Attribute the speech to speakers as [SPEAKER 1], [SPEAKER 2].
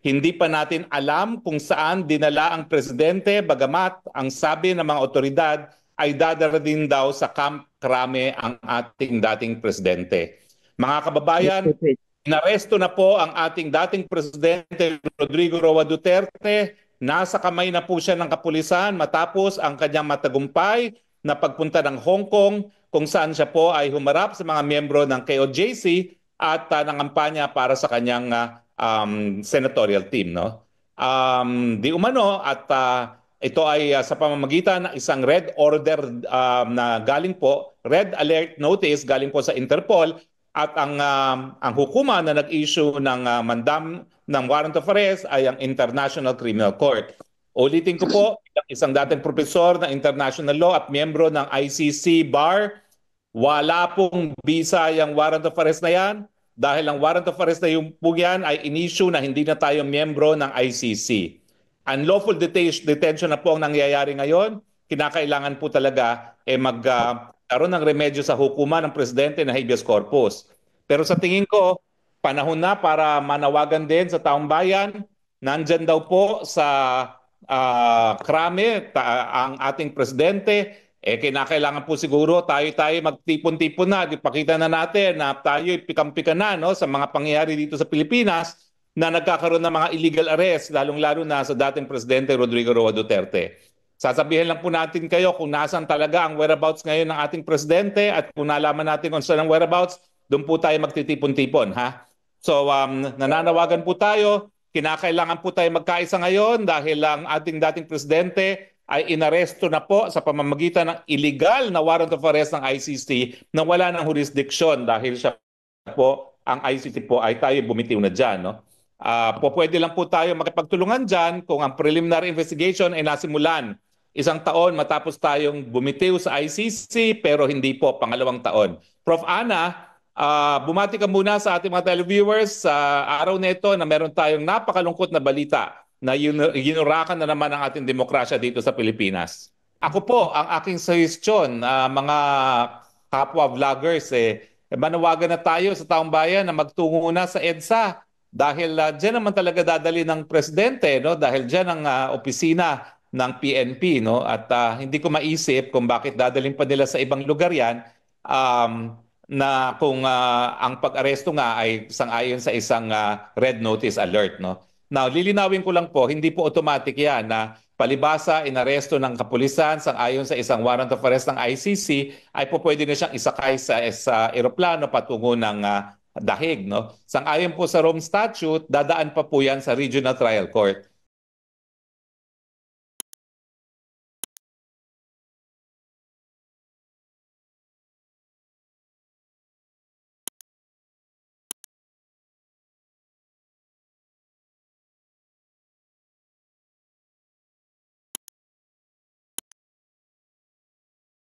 [SPEAKER 1] Hindi pa natin alam kung saan dinala ang presidente, bagamat ang sabi ng mga otoridad ay dadala din daw sa Camp Crame ang ating dating presidente. Mga kababayan, inaresto na po ang ating dating presidente Rodrigo Roa Duterte. Nasa kamay na po siya ng kapulisan matapos ang kanyang matagumpay na pagpunta ng Hong Kong kung saan siya po ay humarap sa mga miyembro ng KOJC at nangampanya para sa kanyang senatorial team, no? Di umano at ito ay sa pamamagitan ng isang red order na galing po, red alert notice galing po sa Interpol at ang hukuma na nag-issue ng mandam ng warrant of arrest ay ang International Criminal Court. Ulitin ko po, isang dating profesor ng international law at miyembro ng ICC bar, wala pong visa yung warrant of arrest na yan dahil ang warrant of arrest na yung po yan ay in-issue na hindi na tayo miyembro ng ICC. Unlawful detention na po ang nangyayari ngayon. Kinakailangan po talaga magkaroon ng remedyo sa hukuman ng presidente na habeas corpus. Pero sa tingin ko, panahon na para manawagan din sa taong bayan. Nandyan daw po sa krame ang ating presidente. Kinakailangan po siguro tayo magtipon-tipon na. Ipakita na natin na tayo pikam-pika na, no, sa mga pangyayari dito sa Pilipinas na nagkakaroon ng mga illegal arrest, lalong-lalo na sa dating presidente Rodrigo Roa Duterte. Sasabihin lang po natin kayo kung nasan talaga ang whereabouts ngayon ng ating presidente at kung nalaman natin kung saan ang whereabouts, doon po tayo magtitipon-tipon, ha? So, nananawagan po tayo, kinakailangan po tayo magkaisa ngayon dahil ang ating dating presidente ay inaresto na po sa pamamagitan ng illegal na warrant of arrest ng ICC na wala ng jurisdiction dahil siya po, ang ICC po ay tayo bumitiw na dyan, no? Pwede lang po tayo makipagtulungan dyan kung ang preliminary investigation ay nasimulan 1 taon matapos tayong bumitiw sa ICC pero hindi po pangalawang taon. Prof. Ana, bumati ka muna sa ating mga televiewers sa araw na ito na meron tayong napakalungkot na balita na ginurakan na naman ang ating demokrasya dito sa Pilipinas. Ako po, ang aking suggestion, mga kapwa vloggers, manawagan na tayo sa taong bayan na magtungo na sa EDSA dahil diyan naman talaga dadali ng presidente, no? Dahil diyan ang opisina ng PNP, no? At hindi ko maisip kung bakit dadalhin pa nila sa ibang lugar yan na kung ang pag-aresto nga ay sang-ayon sa isang red notice alert, no? Now, lilinawin ko lang po, hindi po automatic yan na palibasa inaresto ng kapulisan sang-ayon sa isang warrant of arrest ng ICC ay po pwede na siyang isakay sa eroplano patungo ng dahig, no? Sang-ayon po sa Rome Statute, dadaan pa po yan sa Regional Trial Court.